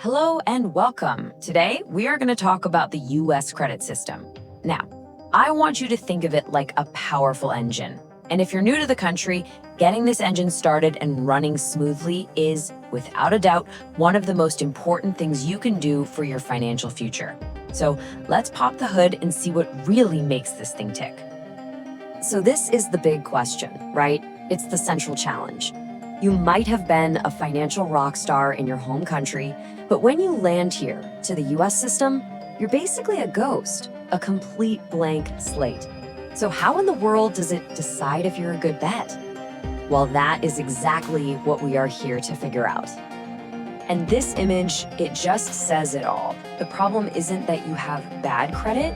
Hello and welcome. Today, we are going to talk about the US credit system. Now, I want you to think of it like a powerful engine. And if you're new to the country, getting this engine started and running smoothly is, without a doubt, one of the most important things you can do for your financial future. So let's pop the hood and see what really makes this thing tick. So this is the big question, right? It's the central challenge. You might have been a financial rock star in your home country, but when you land here to the US system, you're basically a ghost, a complete blank slate. So how in the world does it decide if you're a good bet? Well, that is exactly what we are here to figure out. And this image, it just says it all. The problem isn't that you have bad credit,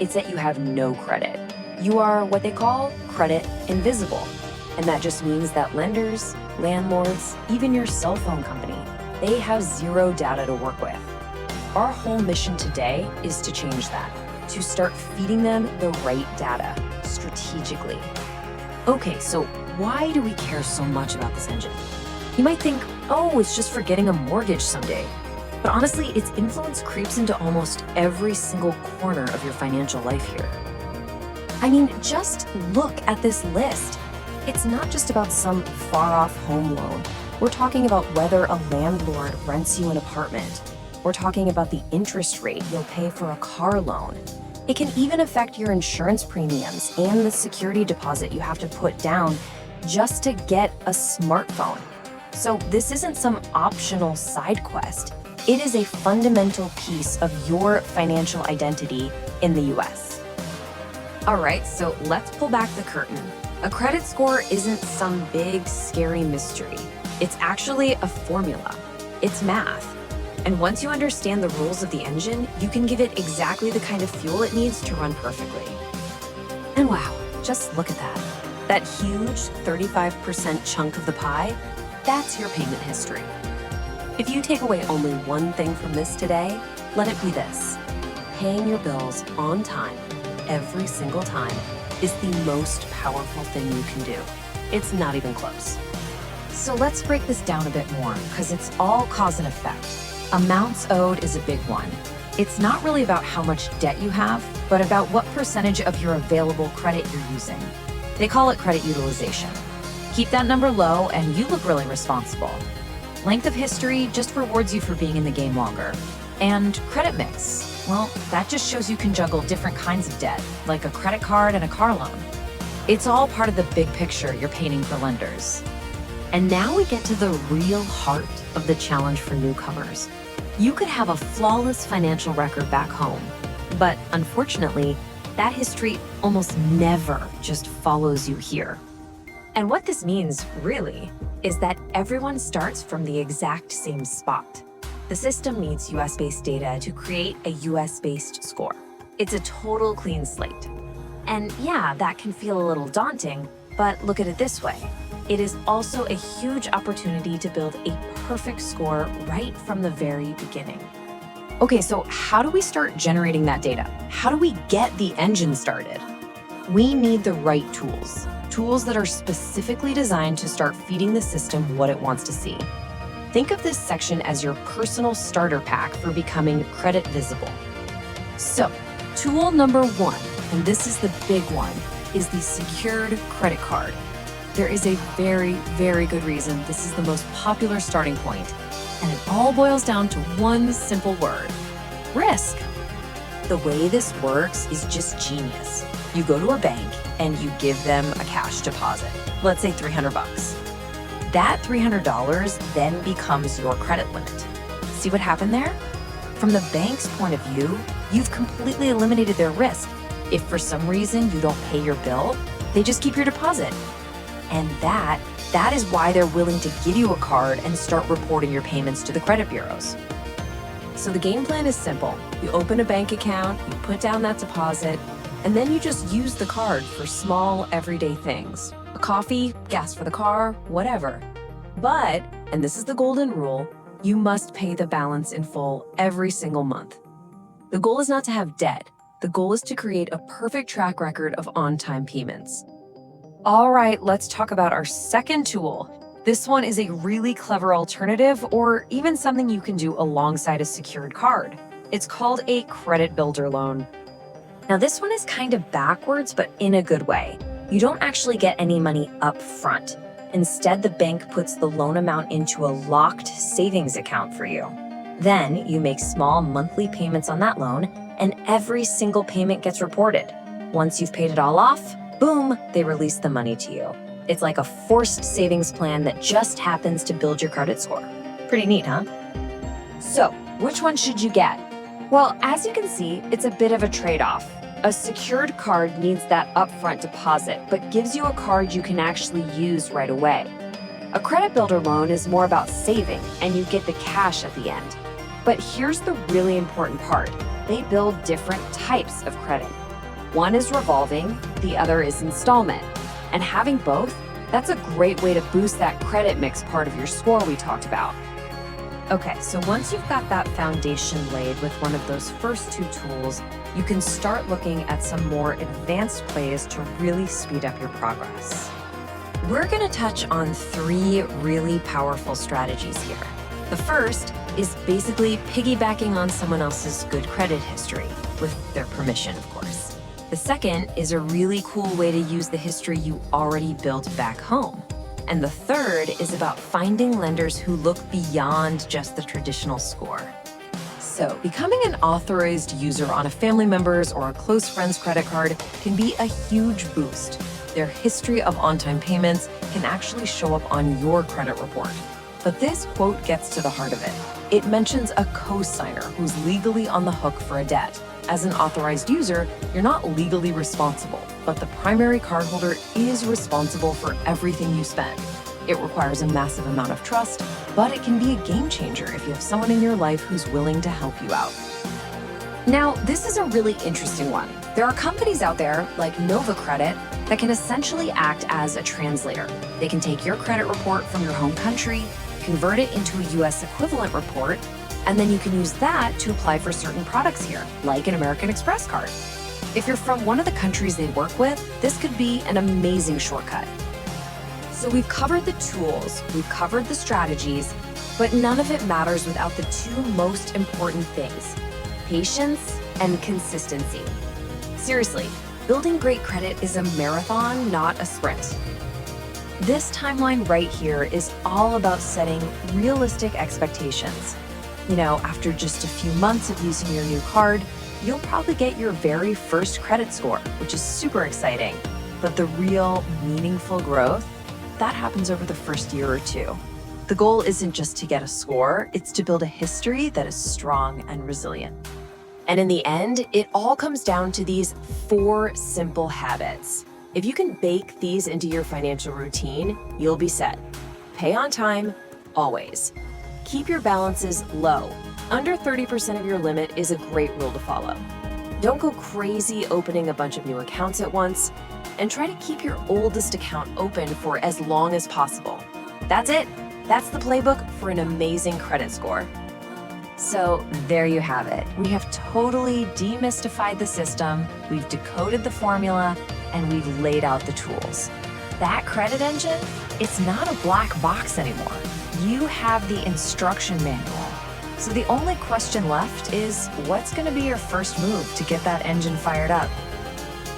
it's that you have no credit. You are what they call credit invisible. And that just means that lenders, landlords, even your cell phone company, they have zero data to work with. Our whole mission today is to change that, to start feeding them the right data strategically. Okay, so why do we care so much about this engine? You might think, oh, it's just for getting a mortgage someday. But honestly, its influence creeps into almost every single corner of your financial life here. I mean, just look at this list. It's not just about some far-off home loan. We're talking about whether a landlord rents you an apartment. We're talking about the interest rate you'll pay for a car loan. It can even affect your insurance premiums and the security deposit you have to put down just to get a smartphone. So this isn't some optional side quest. It is a fundamental piece of your financial identity in the US. All right, so let's pull back the curtain. A credit score isn't some big, scary mystery. It's actually a formula. It's math. And once you understand the rules of the engine, you can give it exactly the kind of fuel it needs to run perfectly. And wow, just look at that. That huge 35% chunk of the pie, that's your payment history. If you take away only one thing from this today, let it be this. Paying your bills on time, every single time, is the most powerful thing you can do. It's not even close. So let's break this down a bit more, because it's all cause and effect. Amounts owed is a big one. It's not really about how much debt you have, but about what percentage of your available credit you're using. They call it credit utilization. Keep that number low and you look really responsible. Length of history just rewards you for being in the game longer. And credit mix. Well, that just shows you can juggle different kinds of debt, like a credit card and a car loan. It's all part of the big picture you're painting for lenders. And now we get to the real heart of the challenge for newcomers. You could have a flawless financial record back home, but unfortunately, that history almost never just follows you here. And what this means, really, is that everyone starts from the exact same spot. The system needs US-based data to create a US-based score. It's a total clean slate. And yeah, that can feel a little daunting, but look at it this way. It is also a huge opportunity to build a perfect score right from the very beginning. Okay, so how do we start generating that data? How do we get the engine started? We need the right tools. Tools that are specifically designed to start feeding the system what it wants to see. Think of this section as your personal starter pack for becoming credit visible. So, tool number one, and this is the big one, is the secured credit card. There is a very, very good reason this is the most popular starting point, and it all boils down to one simple word: risk. The way this works is just genius. You go to a bank and you give them a cash deposit, let's say $300. That $300 then becomes your credit limit. See what happened there? From the bank's point of view, you've completely eliminated their risk. If for some reason you don't pay your bill, they just keep your deposit. And that is why they're willing to give you a card and start reporting your payments to the credit bureaus. So the game plan is simple. You open a bank account, you put down that deposit, and then you just use the card for small, everyday things. A coffee, gas for the car, whatever. But, and this is the golden rule, you must pay the balance in full every single month. The goal is not to have debt. The goal is to create a perfect track record of on-time payments. All right, let's talk about our second tool, This one is a really clever alternative, or even something you can do alongside a secured card. It's called a credit builder loan. Now, this one is kind of backwards, but in a good way. You don't actually get any money up front. Instead, the bank puts the loan amount into a locked savings account for you. Then you make small monthly payments on that loan, and every single payment gets reported. Once you've paid it all off, boom, they release the money to you. It's like a forced savings plan that just happens to build your credit score. Pretty neat, huh? So, which one should you get? Well, as you can see, it's a bit of a trade-off. A secured card needs that upfront deposit, but gives you a card you can actually use right away. A credit builder loan is more about saving, and you get the cash at the end. But here's the really important part. They build different types of credit. One is revolving, the other is installment. And having both, that's a great way to boost that credit mix part of your score we talked about. Okay, so once you've got that foundation laid with one of those first two tools, you can start looking at some more advanced ways to really speed up your progress. We're going to touch on 3 really powerful strategies here. The first is basically piggybacking on someone else's good credit history, with their permission, of course. The second is a really cool way to use the history you already built back home. And the third is about finding lenders who look beyond just the traditional score. So, becoming an authorized user on a family member's or a close friend's credit card can be a huge boost. Their history of on-time payments can actually show up on your credit report. But this quote gets to the heart of it. It mentions a co-signer who's legally on the hook for a debt. As an authorized user, you're not legally responsible, but the primary cardholder is responsible for everything you spend. It requires a massive amount of trust, but it can be a game changer if you have someone in your life who's willing to help you out. Now, this is a really interesting one. There are companies out there, like Nova Credit, that can essentially act as a translator. They can take your credit report from your home country, convert it into a US equivalent report, and then you can use that to apply for certain products here, like an American Express card. If you're from one of the countries they work with, this could be an amazing shortcut. So we've covered the tools, we've covered the strategies, but none of it matters without the 2 most important things: patience and consistency. Seriously, building great credit is a marathon, not a sprint. This timeline right here is all about setting realistic expectations. You know, after just a few months of using your new card, you'll probably get your very first credit score, which is super exciting. But the real, meaningful growth, that happens over the first year or 2. The goal isn't just to get a score, it's to build a history that is strong and resilient. And in the end, it all comes down to these 4 simple habits. If you can bake these into your financial routine, you'll be set. Pay on time, always. Keep your balances low. Under 30% of your limit is a great rule to follow. Don't go crazy opening a bunch of new accounts at once, and try to keep your oldest account open for as long as possible. That's it. That's the playbook for an amazing credit score. So there you have it. We have totally demystified the system, we've decoded the formula, and we've laid out the tools. That credit engine, it's not a black box anymore. You have the instruction manual. So the only question left is, what's going to be your first move to get that engine fired up?